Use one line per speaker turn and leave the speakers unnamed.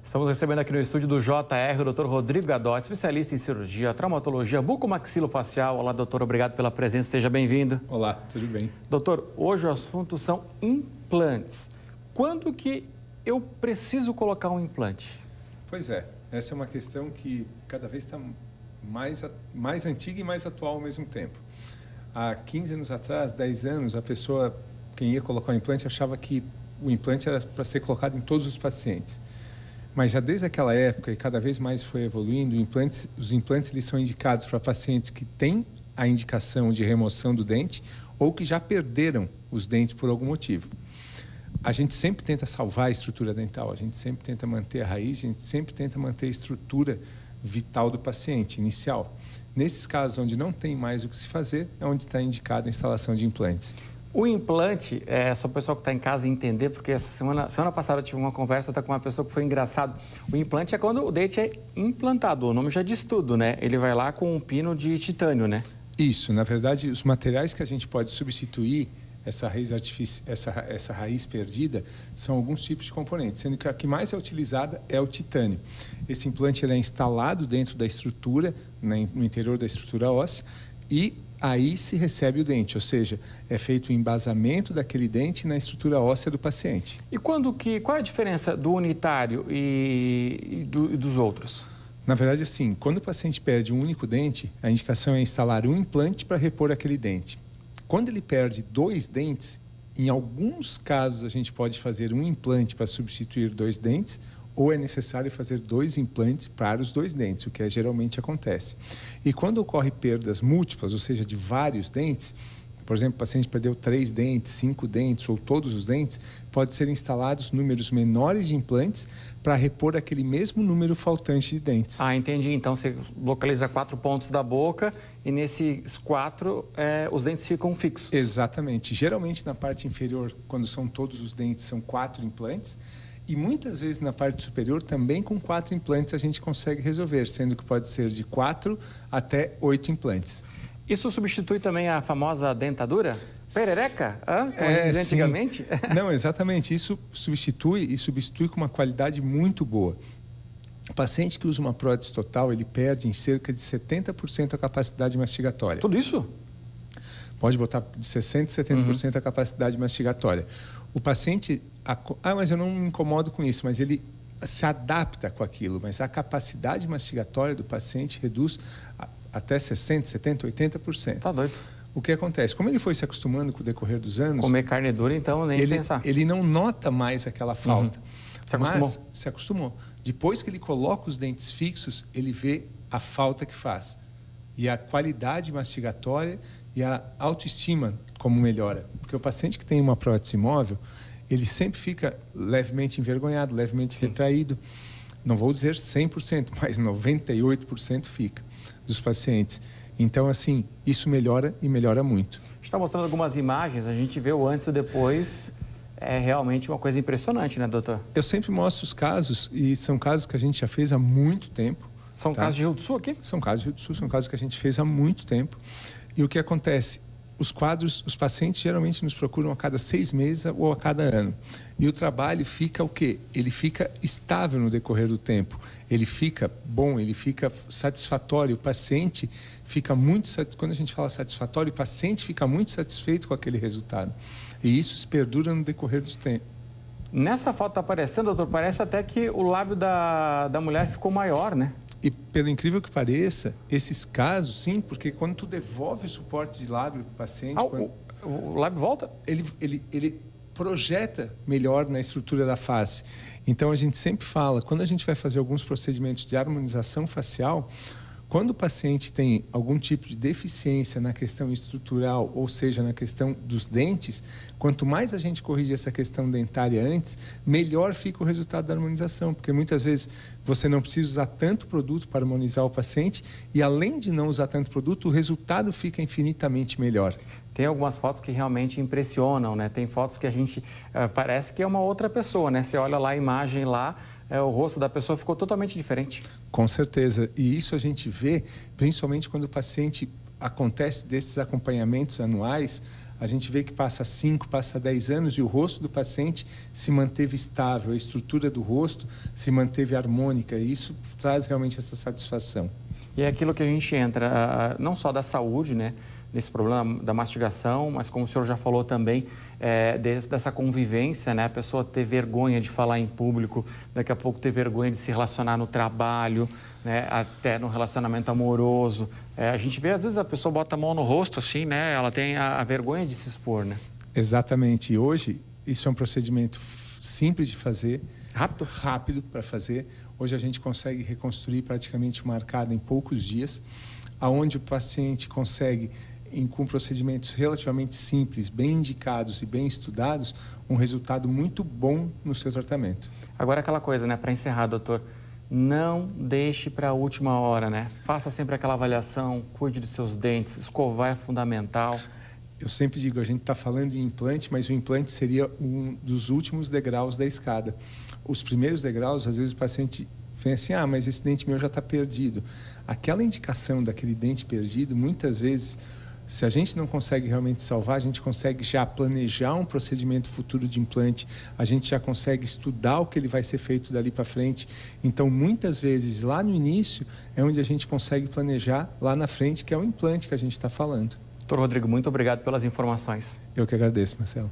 Estamos recebendo aqui no estúdio do JR o Dr. Rodrigo Gadotti, especialista em cirurgia, traumatologia, bucomaxilofacial. Olá, doutor, obrigado pela presença, seja bem-vindo.
Olá, tudo bem?
Doutor, hoje o assunto são implantes. Quando que eu preciso colocar um implante?
Pois é, essa é uma questão que cada vez está mais antiga e mais atual ao mesmo tempo. Há 15 anos atrás, 10 anos, a pessoa, quem ia colocar um implante, achava que o implante era para ser colocado em todos os pacientes. Mas já desde aquela época, e cada vez mais foi evoluindo, os implantes eles são indicados para pacientes que têm a indicação de remoção do dente ou que já perderam os dentes por algum motivo. A gente sempre tenta salvar a estrutura dental, a gente sempre tenta manter a raiz, a gente sempre tenta manter a estrutura vital do paciente, inicial. Nesses casos onde não tem mais o que se fazer, é onde está indicada a instalação de implantes.
O implante, só o pessoal que está em casa entender, porque essa semana passada eu tive uma conversa com uma pessoa que foi engraçado. O implante é quando o dente é implantado, o nome já diz tudo, né? Ele vai lá com um pino de titânio, né?
Isso, na verdade, os materiais que a gente pode substituir essa raiz essa raiz perdida são alguns tipos de componentes, sendo que a que mais é utilizada é o titânio. Esse implante ele é instalado dentro da estrutura, no interior da estrutura óssea, e aí se recebe o dente, ou seja, é feito o embasamento daquele dente na estrutura óssea do paciente.
E qual é a diferença do unitário e dos outros?
Na verdade, assim, quando o paciente perde um único dente, a indicação é instalar um implante para repor aquele dente. Quando ele perde 2 dentes, em alguns casos a gente pode fazer um implante para substituir 2 dentes, ou é necessário fazer 2 implantes para os 2 dentes, o que geralmente acontece. E quando ocorre perdas múltiplas, ou seja, de vários dentes, por exemplo, o paciente perdeu 3 dentes, 5 dentes ou todos os dentes, pode ser instalados números menores de implantes para repor aquele mesmo número faltante de dentes.
Ah, entendi. Então você localiza 4 pontos da boca e nesses 4 os dentes ficam fixos.
Exatamente. Geralmente na parte inferior, quando são todos os dentes, são 4 implantes. E muitas vezes na parte superior, também com 4 implantes a gente consegue resolver, sendo que pode ser de 4 até 8 implantes.
Isso substitui também a famosa dentadura? Perereca? Como dizia antigamente?
Não, exatamente. Isso substitui com uma qualidade muito boa. O paciente que usa uma prótese total, ele perde em cerca de 70% a capacidade mastigatória.
Tudo isso?
Pode botar de 60% a 70% a capacidade mastigatória. O paciente... mas eu não me incomodo com isso, mas ele se adapta com aquilo. Mas a capacidade mastigatória do paciente reduz até 60%, 70%, 80%.
Tá doido.
O que acontece? Como ele foi se acostumando com o decorrer dos anos...
Comer carne dura, então, nem pensar.
Ele não nota mais aquela falta.
Se acostumou.
Mas se acostumou. Depois que ele coloca os dentes fixos, ele vê a falta que faz. E a qualidade mastigatória e a autoestima como melhora. Porque o paciente que tem uma prótese móvel, ele sempre fica levemente envergonhado, levemente retraído. Não vou dizer 100%, mas 98% fica dos pacientes. Então, assim, isso melhora e melhora muito.
A gente está mostrando algumas imagens, a gente vê o antes e o depois. É realmente uma coisa impressionante, né, doutor?
Eu sempre mostro os casos, e são casos que a gente já fez há muito tempo.
São casos de Rio do Sul aqui?
São casos de Rio do Sul, são casos que a gente fez há muito tempo. E o que acontece? Os pacientes geralmente nos procuram a cada 6 meses ou a cada ano. E o trabalho fica o quê? Ele fica estável no decorrer do tempo. Ele fica bom, ele fica satisfatório. O paciente fica muito satisfeito. Quando a gente fala satisfatório, o paciente fica muito satisfeito com aquele resultado. E isso se perdura no decorrer do tempo.
Nessa foto está aparecendo, doutor, parece até que o lábio da mulher ficou maior, né?
E, pelo incrível que pareça, esses casos, sim, porque quando tu devolve o suporte de lábio para o paciente...
o lábio volta?
Ele projeta melhor na estrutura da face. Então, a gente sempre fala, quando a gente vai fazer alguns procedimentos de harmonização facial, quando o paciente tem algum tipo de deficiência na questão estrutural, ou seja, na questão dos dentes, quanto mais a gente corrige essa questão dentária antes, melhor fica o resultado da harmonização, porque muitas vezes você não precisa usar tanto produto para harmonizar o paciente e, além de não usar tanto produto, o resultado fica infinitamente melhor.
Tem algumas fotos que realmente impressionam, né? Tem fotos que a gente parece que é uma outra pessoa, né? Você olha lá a imagem lá, o rosto da pessoa ficou totalmente diferente.
Com certeza. E isso a gente vê, principalmente quando o paciente acontece desses acompanhamentos anuais, A gente vê que passa 5, passa 10 anos e o rosto do paciente se manteve estável, a estrutura do rosto se manteve harmônica, e isso traz realmente essa satisfação.
E é aquilo que a gente entra, não só da saúde, né, nesse problema da mastigação, mas como o senhor já falou também, dessa convivência, né, a pessoa ter vergonha de falar em público, daqui a pouco ter vergonha de se relacionar no trabalho, né, até no relacionamento amoroso. A gente vê, às vezes, a pessoa bota a mão no rosto, assim, né, ela tem a vergonha de se expor, né?
Exatamente. E hoje, isso é um procedimento simples de fazer.
Rápido
para fazer. Hoje a gente consegue reconstruir praticamente uma arcada em poucos dias, aonde o paciente consegue, com procedimentos relativamente simples, bem indicados e bem estudados, um resultado muito bom no seu tratamento.
Agora aquela coisa, né, para encerrar, doutor, não deixe para a última hora, né? Faça sempre aquela avaliação, cuide dos seus dentes, escovar é fundamental.
Eu sempre digo, a gente está falando em implante, mas o implante seria um dos últimos degraus da escada. Os primeiros degraus, às vezes o paciente vem assim, mas esse dente meu já está perdido. Aquela indicação daquele dente perdido, muitas vezes, se a gente não consegue realmente salvar, a gente consegue já planejar um procedimento futuro de implante, a gente já consegue estudar o que ele vai ser feito dali para frente. Então, muitas vezes, lá no início, é onde a gente consegue planejar lá na frente, que é o implante que a gente está falando.
Doutor Rodrigo, muito obrigado pelas informações.
Eu que agradeço, Marcelo.